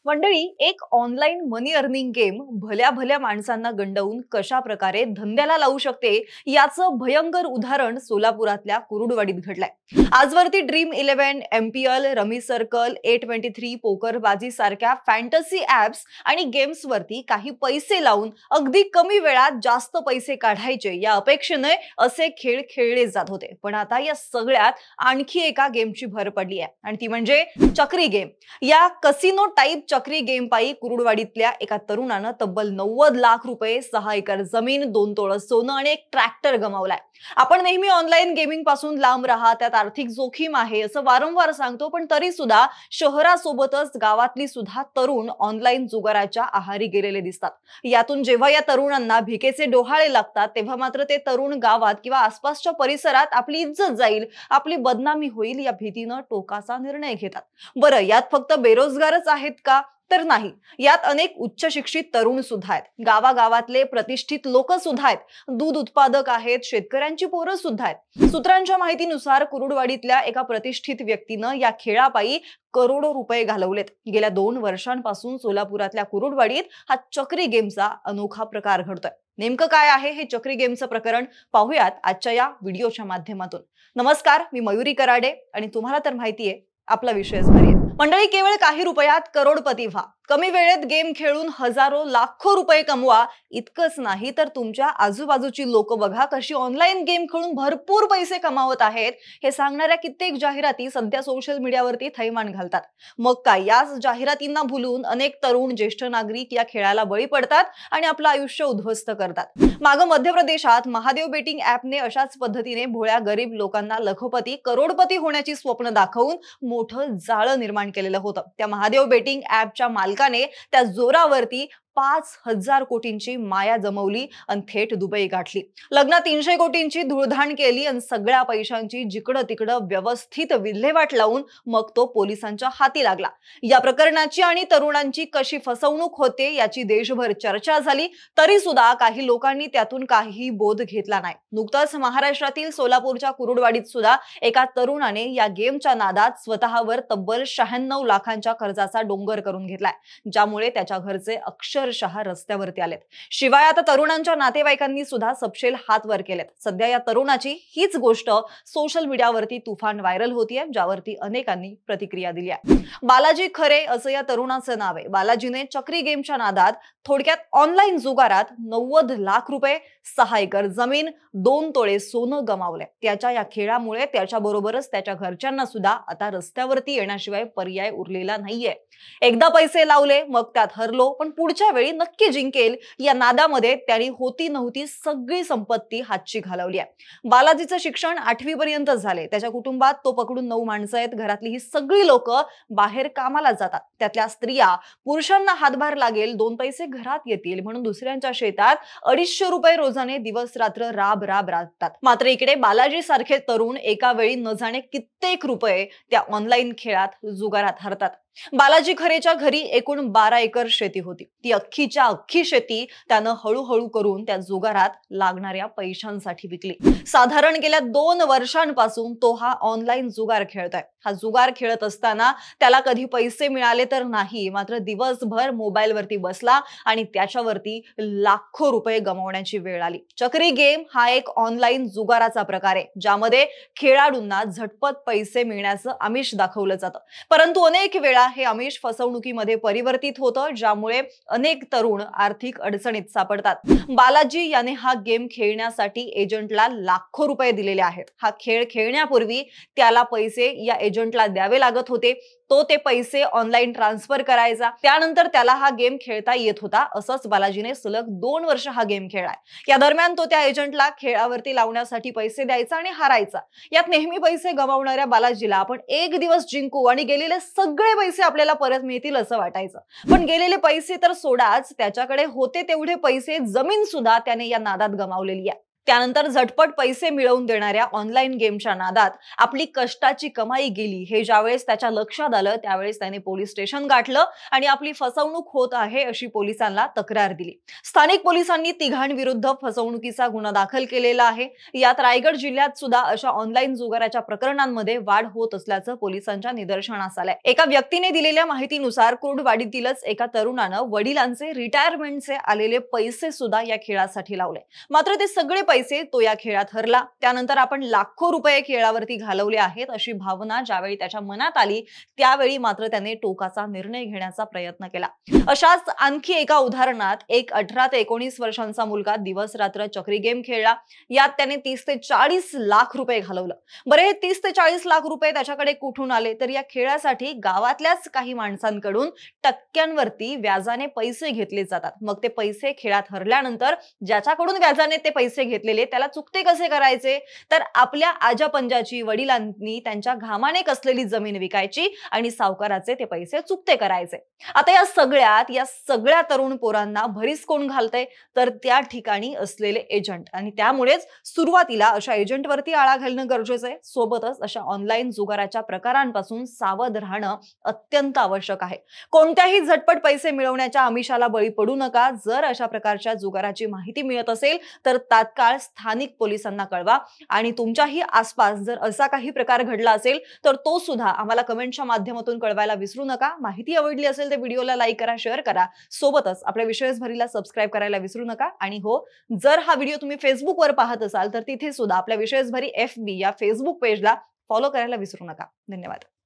मंडळी, एक ऑनलाईन मनी earning game भल्या भल्या माणसांना गंडवून कशा प्रकारे धंद्याला लावू शकते याचं भयंकर उदाहरण सोलापुरातल्या कुरुडवाडीत घडलंय। आजवरती dream 11, MPL, rummy circle, A23, पोकरबाजी सारख्या फॅन्टसी ऍप्स आणि गेम्स वरती काही पैसे लावून अगदी कमी वेळात जास्त पैसे काढायचे या अपेक्षेने असे खेळ खेळले जात होते। पण आता या सगळ्यात आणखी एका गेमची भर पडली आहे आणि ती म्हणजे चक्री गेम। या कसिनो टाइप चक्री गेम पायी कुरुडवाडीतल्या एका तरुणानं तब्बल 90 लाख रुपये, 6 एकर जमीन, 2 तोळ सोनं आणि एक ट्रॅक्टर गमावलाय। आपण नेहमी ऑनलाईन गेमिंग पासून लांब राहा, त्यात आर्थिक जोखीम आहे असं वारंवार सांगतो, पण तरी सुद्धा शहरासोबतच गावातली सुद्धा तरुण ऑनलाईन जुगाराच्या आहारी गेलेले दिसतात। यातून जेव्हा या तरुणांना भिकेचे डोहाळे लागतात तेव्हा मात्र ते तरुण गावात किंवा आसपासच्या परिसरात आपली इज्जत जाईल, आपली बदनामी होईल या भीतीनं टोकाचा निर्णय घेतात। बरं, यात फक्त बेरोजगारच आहेत का? तर नाही, यात अनेक उच्च शिक्षित तरुण सुद्धा आहेत, गावागावातले प्रतिष्ठित लोक सुद्धा आहेत, दूध उत्पादक आहेत, शेतकऱ्यांची पोरं सुद्धा आहेत। सूत्रांच्या माहितीनुसार कुरुडवाडीतल्या एका प्रतिष्ठित व्यक्तीनं या खेळापायी करोडो रुपये घालवलेत। गेल्या 2 वर्षांपासून सोलापुरातल्या कुरुडवाडीत हा चक्री गेमचा अनोखा प्रकार घडतोय। नेमकं काय आहे हे चक्री गेमचं प्रकरण पाहूयात आजच्या या व्हिडिओच्या माध्यमातून। नमस्कार, मी मयुरी कराडे आणि तुम्हाला तर माहितीये आपला विषयच भारी आहे। मंडळी, केवळ काही रुपयात करोडपती व्हा, कमी वेळेत गेम खेळून हजारो लाखो रुपये कमवा। इतकंच नाही तर तुमच्या आजूबाजूची लोक बघा कशी ऑनलाईन गेम खेळून भरपूर पैसे कमावत आहेत हे सांगणाऱ्या कित्येक जाहिराती सध्या सोशल मीडियावरती थैमान घालतात। मग काय, याच जाहिरातींना भुलून अनेक तरुण, ज्येष्ठ नागरिक या खेळाला बळी पडतात आणि आपलं आयुष्य उद्ध्वस्त करतात। मागं मध्य प्रदेशात महादेव बेटिंग ऍपने अशाच पद्धतीने भोळ्या गरीब लोकांना लखपती, करोडपती होण्याची स्वप्न दाखवून मोठं जाळं निर्माण केलेलं होतं। त्या महादेव बेटिंग ऍपच्या मालकाने त्या जोरावरती 5,000 कोटींची माया जमवली आणि थेट दुबई गाठली। लग्नात 300 कोटींची धुळधाण केली आणि सगळ्या पैशांची जिकडं तिकडं व्यवस्थित विल्हेवाट लावून मग तो पोलिसांच्या हाती लागला। या प्रकरणाची आणि तरुणांची कशी फसवणूक होते याची देशभर चर्चा झाली, तरी सुद्धा काही लोकांनी त्यातून काही बोध घेतला नाही। नुकतंच महाराष्ट्रातील सोलापूरच्या कुरुडवाडीत सुद्धा एका तरुणाने या गेमच्या नादात स्वतःवर तब्बल 96 लाखांच्या कर्जाचा डोंगर करून घेतलाय, ज्यामुळे त्याच्या घरचे अक्षरशः रस्त्यावरती आलेत। शिवाय आता तरुणांच्या नातेवाईकांनी सुद्धा सपशेल हात वर केलेत। सध्या या तरुणाची हीच गोष्ट सोशल मीडियावरती तुफान व्हायरल होतीये, ज्यावरती अनेकांनी प्रतिक्रिया दिली आहे। बालाजी खरे असं या तरुणाचं नाव आहे। बालाजीने चक्री गेमच्या नादात, थोडक्यात ऑनलाईन जुगारात 90 लाख रुपये, 6 एकर जमीन, 2 तोळे सोनं गमावले। त्याच्या या खेळामुळे त्याच्याबरोबरच त्याच्या घरच्यांना सुद्धा आता रस्त्यावरती येण्याशिवाय पर्याय उरलेला नाहीये। एकदा पैसे लावले, मग त्यात हरलो, पण पुढच्या वेळी नक्की जिंकेल या नादामध्ये त्यांनी होती नव्हती सगळी संपत्ती हातची घालवली आहे। बालाजीचं शिक्षण 8वी पर्यंत झाले। त्याच्या कुटुंबात तो पकडून 9 माणसं आहेत। घरातली ही सगळी लोक बाहेर कामाला जातात, त्यातल्या स्त्रिया पुरुषांना हातभार लागेल, 2 पैसे घरात येतील म्हणून दुसऱ्यांच्या शेतात 250 रुपये रोजाने दिवस रात्र राब राबतात। मात्र इकडे बालाजी सारखे तरुण एका वेळी न जाणे कित्येक रुपये त्या ऑनलाईन खेळात, जुगारात हरतात। बालाजी खरेच्या घरी एकूण 12 एकर शेती होती। ती अख्खीच्या अख्खी शेती त्यानं हळूहळू करून त्या जुगारात लागणाऱ्या पैशांसाठी विकली। साधारण गेल्या 2 वर्षांपासून तो हा ऑनलाईन जुगार खेळतोय। हा जुगार खेळत असताना त्याला कधी पैसे मिळाले तर नाही, मात्र दिवसभर मोबाईलवरती बसला आणि त्याच्यावरती लाखो रुपये गमावण्याची वेळ आली। चक्री गेम हा एक ऑनलाईन जुगाराचा प्रकार आहे, ज्यामध्ये खेळाडूंना झटपट पैसे मिळण्याचं आमिष दाखवलं जातं, परंतु अनेक वेळा हे आमिष फसवणुकीमध्ये परिवर्तित होतं, ज्यामुळे अनेक तरुण आर्थिक अडचणीत सापडतात। बालाजी याने हा गेम खेळण्यासाठी एजंटला लाखो रुपये दिलेले आहेत। हा खेळ खेळण्यापूर्वी त्याला पैसे या एजंटला द्यावे लागत होते, तो ते पैसे ऑनलाईन ट्रान्सफर करायचा, त्यानंतर त्याला हा गेम खेळता येत होता। असंच बालाजीने सलग 2 वर्ष हा गेम खेळलाय। या दरम्यान तो त्या एजंटला खेळावरती लावण्यासाठी पैसे द्यायचा आणि हारायचा। यात नेहमी पैसे गमावणाऱ्या बालाजीला आपण एक दिवस जिंकू आणि गेलेले सगळे पैसे आपल्याला परत मिळतील असं वाटायचं, पण गेलेले पैसे तर सोडाच, त्याच्याकडे होते तेवढे पैसे, जमीन सुद्धा त्याने या नादात गमावलेली आहे। त्यानंतर झटपट पैसे मिळवून देणाऱ्या ऑनलाईन गेमच्या नादात आपली कष्टाची कमाई गेली हे ज्यावेळेस त्याच्या लक्षात आलं त्यावेळेस त्याने पोलीस स्टेशन गाठलं आणि आपली फसवणूक होत आहे अशी पोलिसांना तक्रार दिली. स्थानिक पोलिसांनी तिघांविरुद्ध फसवणुकीचा गुन्हा दाखल केलेला आहे. यात रायगड जिल्ह्यात सुद्धा अशा ऑनलाईन जुगाराच्या प्रकरणांमध्ये वाढ होत असल्याचं पोलिसांच्या निदर्शनास आलंय. एका व्यक्तीने दिलेल्या माहितीनुसार कुर्डवाडीतीलच एका तरुणानं वडिलांचे रिटायरमेंटचे आलेले पैसे सुद्धा या खेळासाठी लावले. मात्र ते सगळे पैसे तो या खेळात हरला. त्यानंतर आपण लाखो रुपये खेळावरती घालवले आहेत अशी भावना ज्यावेळी त्याच्या मनात आली त्यावेळी मात्र त्याने टोकाचा निर्णय घेण्याचा प्रयत्न केला. अशाच आणखी एका उदाहरणात एक 18 ते 19 वर्षांचा मुलगा दिवस रात्र चक्री गेम खेळला. यात त्याने 30 ते 40 लाख रुपये घालवलं. बरे 30 ते 40 लाख रुपये त्याच्याकडे कुठून आले तर या खेळासाठी गावातल्याच काही माणसांकडून टक्क्यांवरती व्याजाने पैसे घेतले जातात. मग ते पैसे खेळात हरल्यानंतर ज्याच्याकडून व्याजाने ते पैसे घेतलेले त्याला चुकते कसे करायचे तर आपल्या आजापंजाची वडिलांनी त्यांच्या घामाने कसलेली जमीन विकायची आणि सावकाराचे ते पैसे चुकते करायचे. आता या सगळ्या तरुण पोरांना भरीस कोण घालतंय तर त्या ठिकाणी असलेले एजंट आणि त्यामुळेच सुरुवातीला अशा एजंटवरती आळा घालणं गरजेचं आहे. सोबतच अशा ऑनलाईन जुगाराच्या प्रकारांपासून सावध राहणं अत्यंत आवश्यक आहे. कोणत्याही झटपट पैसे मिळवण्याच्या आमिषाला बळी पडू नका. जर अशा प्रकारच्या जुगाराची माहिती मिळत असेल तर तात्काळ स्थानिक पोलिसांना कळवा आणि तुमच्याही आसपास जर असा काही प्रकार घडला असेल तर तो सुद्धा आम्हाला कमेंटच्या माध्यमातून कळवायला विसरू नका. माहिती आवडली असेल तर व्हिडिओला लाईक करा, शेअर करा. सोबतच आपल्या विश्वेसभरीला सबस्क्राईब करायला विसरू नका. आणि हो, जर हा व्हिडिओ तुम्ही फेसबुकवर पाहत असाल तर तिथे सुद्धा आपल्या विश्वेसभरी FB या फेसबुक पेजला फॉलो करायला विसरू नका. धन्यवाद.